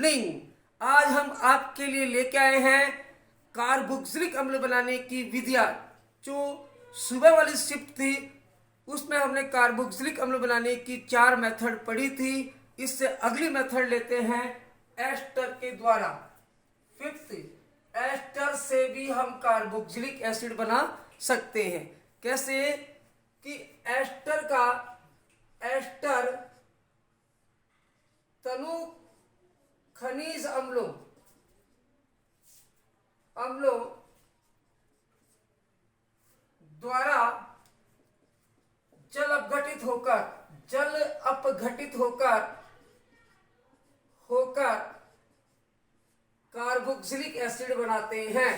Evening. आज हम आपके लिए लेके आए हैं कार्बोक्सिलिक अम्ल बनाने की विधियां। जो सुबह वाली शिफ्ट थी उसमें हमने कार्बोक्सिलिक अम्ल बनाने की 4 मेथड पढ़ी थी। इससे अगली मेथड लेते हैं एस्टर के द्वारा। फिफ्थ, एस्टर से भी हम कार्बोक्सिलिक एसिड बना सकते हैं। कैसे कि एस्टर तनु खनिज अम्लों द्वारा जल अपघटित होकर कार्बोक्सिलिक एसिड बनाते हैं।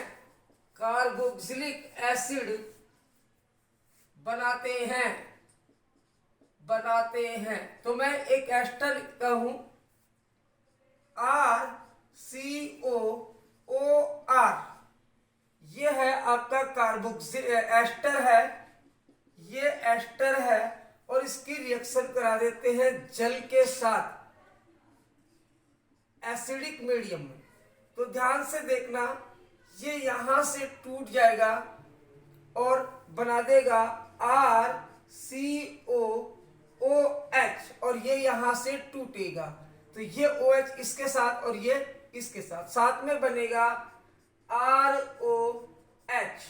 कार्बोक्सिलिक एसिड बनाते हैं। तो मैं एक एस्टर लिखता हूं, RCOOR। ये है आपका एस्टर है, ये एस्टर है और इसकी रिएक्शन करा देते हैं जल के साथ एसिडिक मीडियम में। तो ध्यान से देखना, ये यहां से टूट जाएगा और बना देगा RCOOH और ये यहां से टूटेगा। तो ये OH इसके साथ और ये इसके साथ में बनेगा ROH।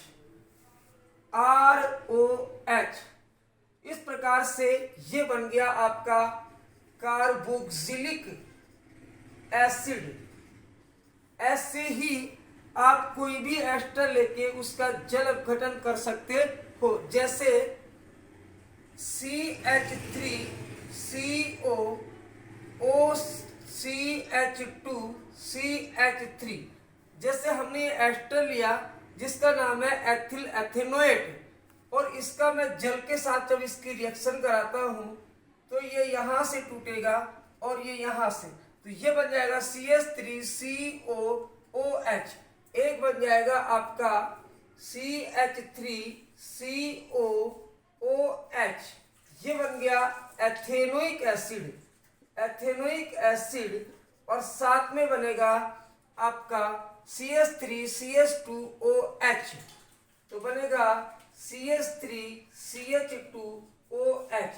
इस प्रकार से ये बन गया आपका कार्बोक्सिलिक एसिड। ऐसे ही आप कोई भी एस्टर लेके उसका जल अपघटन कर सकते हो। जैसे CH3CO OCH2CH3। जैसे हमने एस्टर लिया जिसका नाम है एथिल एथेनोएट और इसका मैं जल के साथ जब इसकी रिएक्शन कराता हूं तो ये यहां से टूटेगा और ये यहां से, तो ये बन जाएगा CH3COOH। एक बन जाएगा आपका CH3COOH। ये बन गया एथेनोइक एसिड और साथ में बनेगा आपका CH3CH2OH। तो बनेगा CH3CH2OH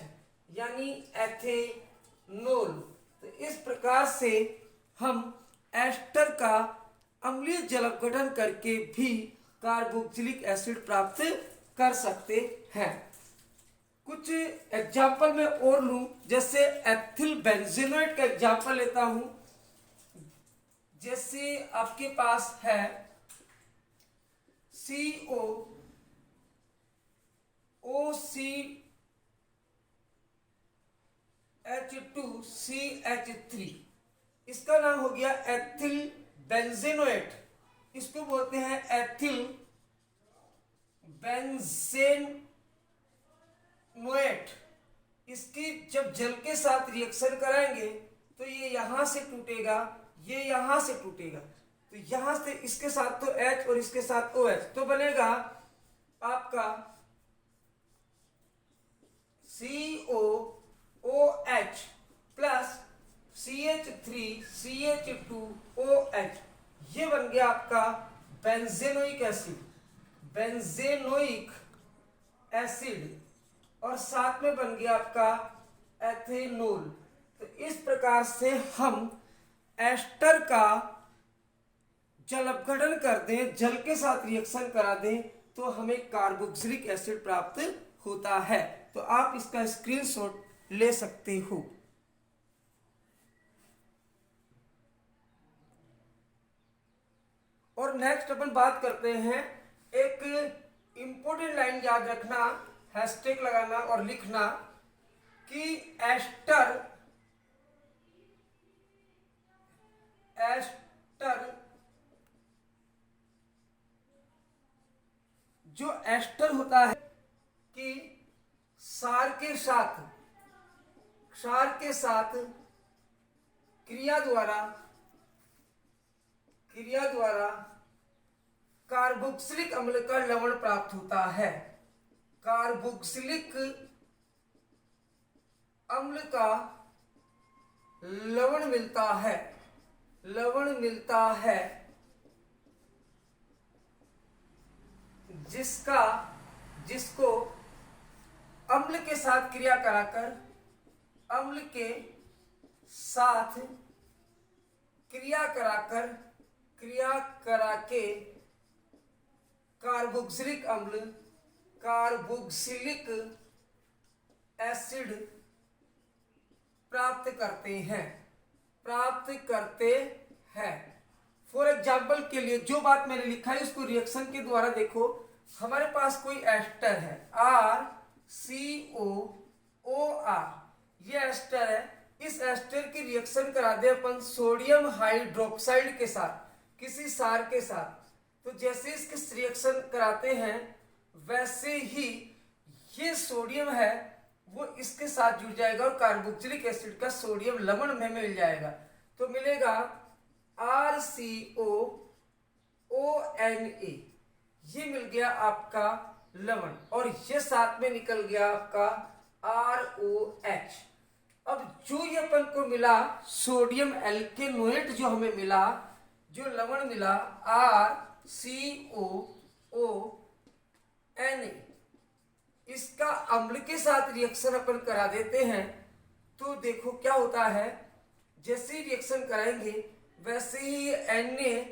यानी एथेनॉल। तो इस प्रकार से हम एस्टर का अम्लीय जल अपघटन करके भी कार्बोक्सिलिक एसिड प्राप्त कर सकते हैं। कुछ एग्जाम्पल में और लूं, जैसे एथिल बेंजीनोएट का एग्जाम्पल लेता हूं। जैसे आपके पास है COOCH2CH3। इसका नाम हो गया एथिल बेंजीनोएट। इसको बोलते हैं एथिल बेंजीनोएट। इसकी जब जल के साथ रिएक्शन कराएंगे तो ये यहां से टूटेगा, ये यहां से टूटेगा। तो यहां से इसके साथ तो H और इसके साथ OH, तो बनेगा आपका COOH प्लस CH3CH2OH। ये बन गया आपका बेंजेनोइक एसिड और साथ में बन गया आपका एथेनॉल। तो इस प्रकार से हम एस्टर का जल अपघटन कर दें, जल के साथ रिएक्शन करा दें तो हमें कार्बोक्सिलिक एसिड प्राप्त होता है। तो आप इसका स्क्रीनशॉट ले सकते हो। और नेक्स्ट अपन बात करते हैं, एक इंपॉर्टेंट लाइन याद रखना, हैशटैग लगाना और लिखना कि एस्टर जो एस्टर होता है कि क्षार के साथ क्रिया द्वारा कार्बोक्सिलिक अम्ल का लवण प्राप्त होता है। कार्बोक्सिलिक अम्ल का लवण मिलता है। लवण मिलता है जिसको अम्ल के साथ क्रिया कराकर अम्ल के साथ क्रिया करा के कार्बोक्सिलिक अम्ल कार्बोक्सिलिक एसिड प्राप्त करते हैं। फॉर एग्जाम्पल के लिए जो बात मैंने लिखा है उसको रिएक्शन के द्वारा देखो। हमारे पास कोई एस्टर है RCOOR, ये एस्टर है। इस एस्टर की रिएक्शन करा दे अपन सोडियम हाइड्रोक्साइड के साथ, किसी सार के साथ, तो जैसे इसके रिएक्शन कराते हैं वैसे ही ये सोडियम है वो इसके साथ जुड़ जाएगा और कार्बोक्सिलिक एसिड का सोडियम लवण में मिल जाएगा। तो मिलेगा RCOONA, ये मिल गया आपका लवण और ये साथ में निकल गया आपका ROH। अब जो ये अपन को मिला सोडियम एल्केनोएट, जो हमें मिला, जो लवण मिला RCOONA, इसका अम्ल के साथ रिएक्शन अपन करा देते हैं तो देखो क्या होता है। जैसे ही रिएक्शन कराएंगे वैसे ही Na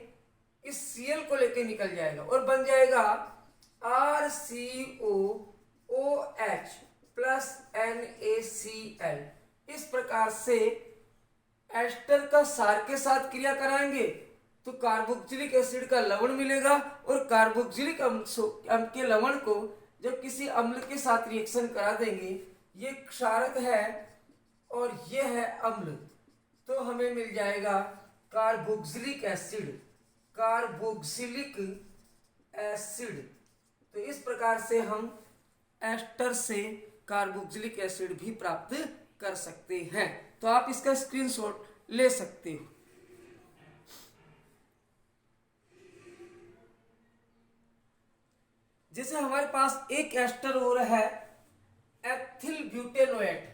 इस Cl को लेके निकल जाएगा और बन जाएगा RCOOH प्लस NaCl। इस प्रकार से एस्टर का सार के साथ क्रिया कराएंगे तो कार्बोक्सिलिक एसिड का लवण मिलेगा और कार्बोक्सिलिक अम्ल के लवण को जब किसी अम्ल के साथ रिएक्शन करा देंगे, ये क्षारक है और ये है अम्ल, तो हमें मिल जाएगा कार्बोक्सिलिक एसिड। तो इस प्रकार से हम एस्टर से कार्बोक्सिलिक एसिड भी प्राप्त कर सकते हैं। तो आप इसका स्क्रीनशॉट ले सकते हो। जैसे हमारे पास एक एस्टर और है ethyl butanoate,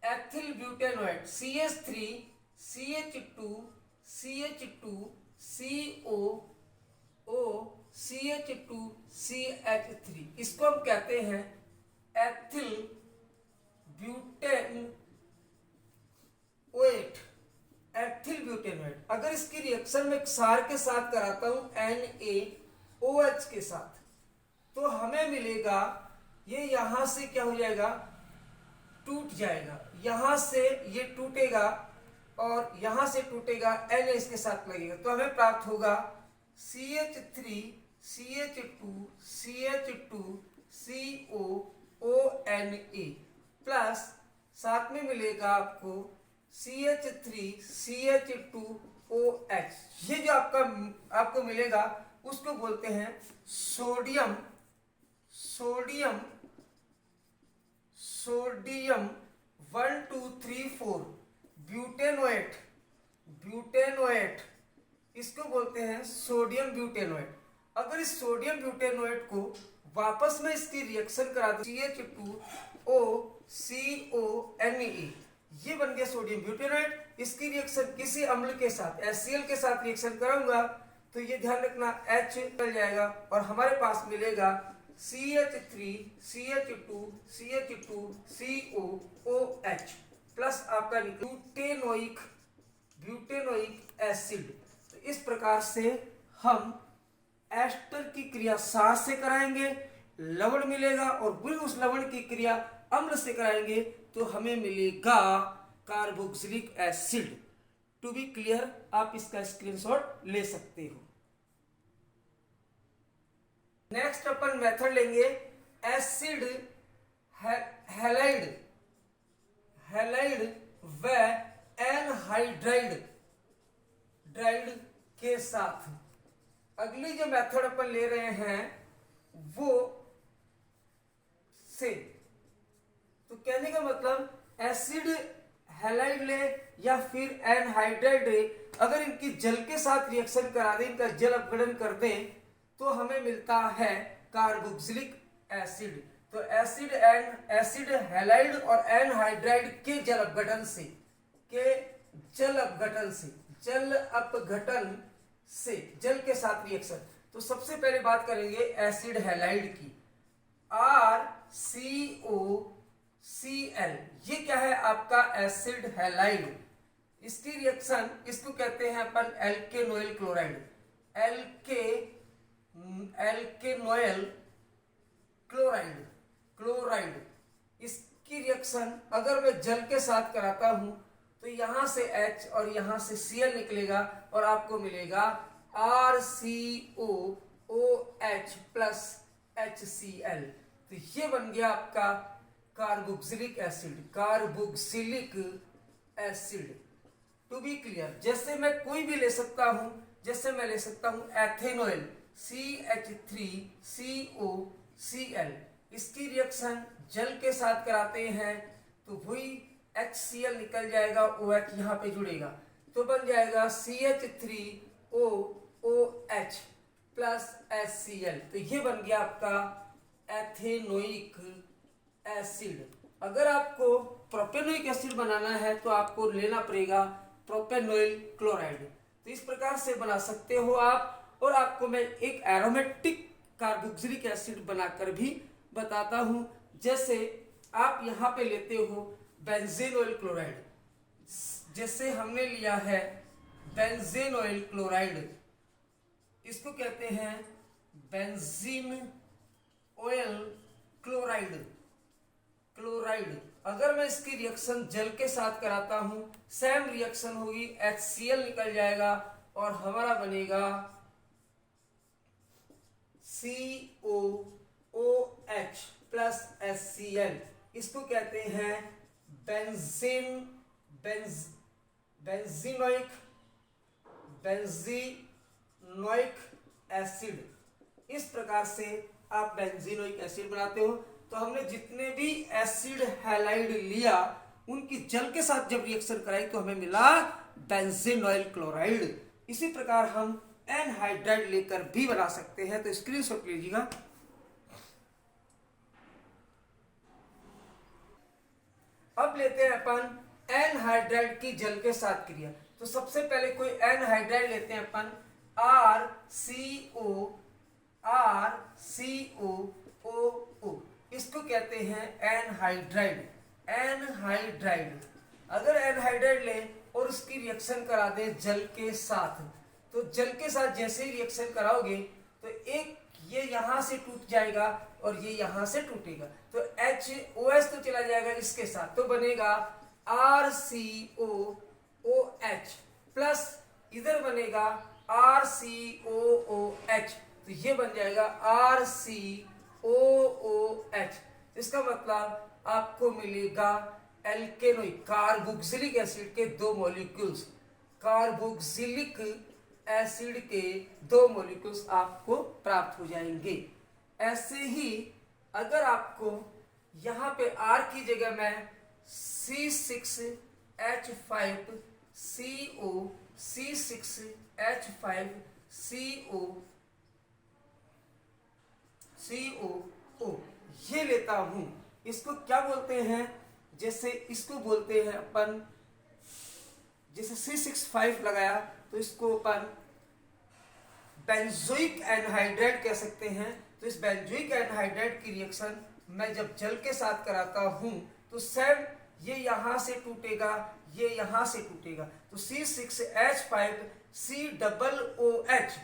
ethyl butanoate CH3 CH2 CH2 COO CH2 CH3, इसको हम कहते हैं एथिल ब्यूटेनोएट। एथिल ब्यूटेनोएट अगर इसकी रिएक्शन में क्षार के साथ कराता हूं NaOH के साथ तो हमें मिलेगा, ये यहां से क्या हो जाएगा, टूट जाएगा, यहां से ये टूटेगा और यहां से टूटेगा, Na इसके साथ लगेगा तो हमें प्राप्त होगा CH3 CH2 CH2 COONA plus साथ में मिलेगा आपको CH3 CH2OH। ये जो आपको मिलेगा उसको बोलते हैं सोडियम 1 2 3 4 ब्यूटेनोएट, इसको बोलते हैं सोडियम ब्यूटेनोएट। अगर इस सोडियम ब्यूटेनोएट को वापस में इसकी रिएक्शन करा दो CH2OCONE, ये बन गया सोडियम ब्यूटेनोएट। इसकी रिएक्शन किसी अम्ल के साथ HCl के साथ रिएक्शन कराऊंगा तो ये ध्यान रखना H निकल जाएगा और हमारे पास मिलेगा CH3 CH2 CH2 COOH plus आपका ब्यूटेनोइक एसिड। तो इस प्रकार से हम एस्टर की क्रिया सार से कराएंगे, लवण मिलेगा और फिर उस लवण की क्रिया अम्ल से कराएंगे तो हमें मिलेगा carboxylic acid. To be clear, आप इसका स्क्रीनशॉट ले सकते हो। नेक्स्ट अपन मेथड लेंगे एसिड हैलाइड व एनहाइड्राइड के साथ। अगली जो मेथड अपन ले रहे हैं वो से, तो कहने का मतलब एसिड हैलाइड ले या फिर एनहाइड्राइड ले, अगर इनकी जल के साथ रिएक्शन करा दें, इनका जल अपघटन कर दें तो हमें मिलता है कार्बोक्सिलिक एसिड। तो एसिड हैलाइड और एनहाइड्राइड के जल अपघटन से जल अपघटन से जल के साथ रिएक्शन। तो सबसे पहले बात करेंगे एसिड हैलाइड की, RCOCl। ये क्या है आपका एसिड हैलाइड। इसकी रिएक्शन इसको कहते हैं अपन एल्केनोइल क्लोराइड, एल्केनोइल क्लोराइड। इसकी रिएक्शन अगर मैं जल के साथ कराता हूं तो यहां से H और यहां से Cl निकलेगा और आपको मिलेगा RCOOH प्लस HCl। तो ये बन गया आपका carboxylic acid. To be clear, जैसे मैं कोई भी ले सकता हूं, जैसे मैं ले सकता हूं एथेनॉइल CH3COCl। इसकी रिएक्शन जल के साथ कराते हैं तो वही HCl निकल जाएगा, OH यहां पे जुड़ेगा तो बन जाएगा CH3OOH प्लस HCl। तो ये बन गया आपका एथेनोइक एसिड। अगर आपको प्रोपेनोइक एसिड बनाना है तो आपको लेना पड़ेगा प्रोपेनोइल क्लोराइड। तो इस प्रकार से बना सकते हो आप। और आपको मैं एक एरोमेटिक कार्बोक्सिलिक एसिड बनाकर भी बताता हूं। जैसे आप यहां पे लेते हो बेंजीन क्लोराइड, जैसे हमने लिया है बेंजीन क्लोराइड, इसको कहते हैं बेंजीन ऑयल क्लोराइड। अगर मैं इसकी रिएक्शन जल के साथ कराता हूं, सेम रिएक्शन होगी, HCl निकल जाएगा और हमारा बनेगा COOH प्लस HCl। इसको कहते हैं बेंजीनोइक एसिड। इस प्रकार से आप बेंजीनोइक एसिड बनाते हो। तो हमने जितने भी एसिड हैलाइड लिया उनकी जल के साथ जब रिएक्शन कराई तो हमें मिला बेंजीनोइल क्लोराइड। इसी प्रकार हम एनहाइड्राइड लेकर भी बना सकते हैं। तो स्क्रीनशॉट लीजिएगा। अब लेते हैं अपन एनहाइड्राइड की जल के साथ क्रिया। तो सबसे पहले कोई एनहाइड्राइड लेते हैं अपन, RCOO। इसको कहते हैं एनहाइड्राइड। अगर एनहाइड्राइड लें और उसकी रिएक्शन करा दें जल के साथ, तो जल के साथ जैसे ही रिएक्शन कराओगे तो एक ये यहां से टूट जाएगा और ये यहां से टूटेगा। तो HOS तो चला जाएगा इसके साथ, तो बनेगा RCOOH प्लस इधर बनेगा RCOOH। तो ये बन जाएगा RCOOH। इसका मतलब आपको मिलेगा एल्केनोइक कार्बोक्सिलिक एसिड के दो मॉलिक्यूल्स, कार्बोक्सिलिक एसिड के दो मॉलिक्यूल्स आपको प्राप्त हो जाएंगे। ऐसे ही अगर आपको यहां पे R की जगह मैं C6H5CO ये लेता हूं, इसको क्या बोलते हैं, जैसे इसको बोलते हैं अपन, जैसे C6H5 लगाया तो इसको अपन बेंजोइक एनहाइड्राइड कह सकते हैं। तो इस बेंजोइक एनहाइड्राइड की रिएक्शन मैं जब जल के साथ कराता हूं तो सेम ये यहां से टूटेगा, ये यहां से टूटेगा। तो C6H5COOH,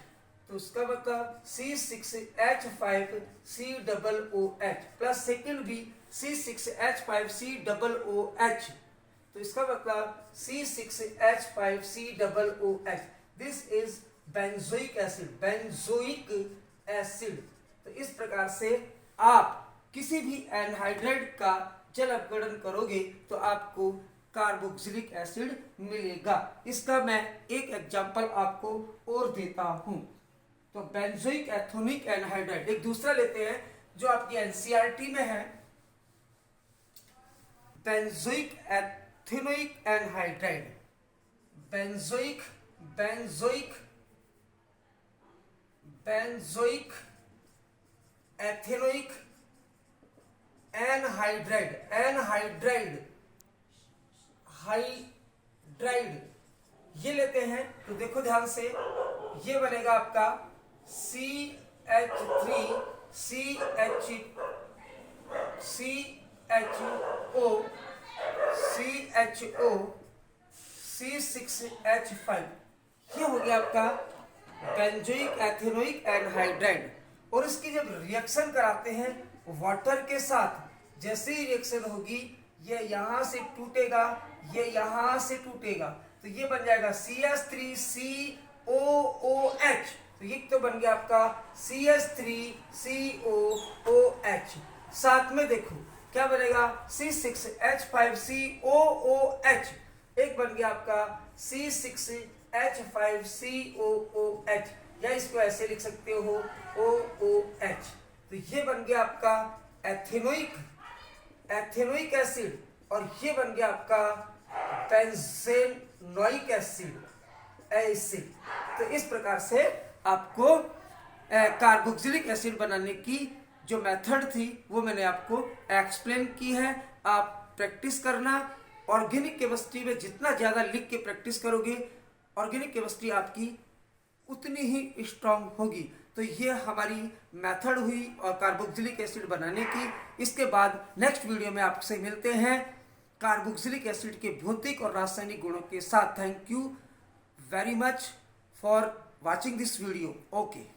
तो उसका मतलब C6H5COOH प्लस सेकेंड भी C6H5COOH, तो इसका मतलब C6H5COOH। This is benzoic acid. तो इस प्रकार से आप किसी भी एनहाइड्राइड का जल अपघटन करोगे तो आपको कार्बोक्सिलिक एसिड मिलेगा। इसका मैं एक एग्जांपल आपको और देता हूं। तो बेंजोइक एथेनोइक एनहाइड्राइड, एक दूसरा लेते हैं जो आपकी एनसीईआरटी में है, benzoic ethanoic anhydride. Benzoic ethanoic anhydride ये लेते हैं तो देखो ध्यान से, ये बनेगा आपका CH3CHO ये हो गया आपका बेंजोइक एथेनोइक एनहाइड्राइड। और इसकी जब रिएक्शन कराते हैं वाटर के साथ, जैसे ही रिएक्शन होगी ये यहां से टूटेगा, ये यहां से टूटेगा, तो ये बन जाएगा CH3COOH। तो ये तो बन गया आपका CH3COOH। साथ में देखो क्या बनेगा, C6H5COOH। एक बन गया आपका C6H5COOH, या इसको ऐसे लिख सकते हो OOH। तो ये बन गया आपका एथेनोइक एसिड, और ये बन गया आपका बेंजेनोइक एसिड। तो इस प्रकार से आपको कार्बोक्सिलिक एसिड बनाने की जो मेथड थी वो मैंने आपको एक्सप्लेन की है। आप प्रैक्टिस करना, ऑर्गेनिक केमिस्ट्री में जितना ज़्यादा लिख के प्रैक्टिस करोगे ऑर्गेनिक केमिस्ट्री आपकी उतनी ही स्ट्रांग होगी। तो ये हमारी मेथड हुई और कार्बोक्सिलिक एसिड बनाने की। इसके बाद नेक्स्ट वीडियो में आपसे मिलते हैं कार्बोक्सिलिक एसिड के भौतिक और रासायनिक गुणों के साथ। Thank you very much for watching this video. Okay.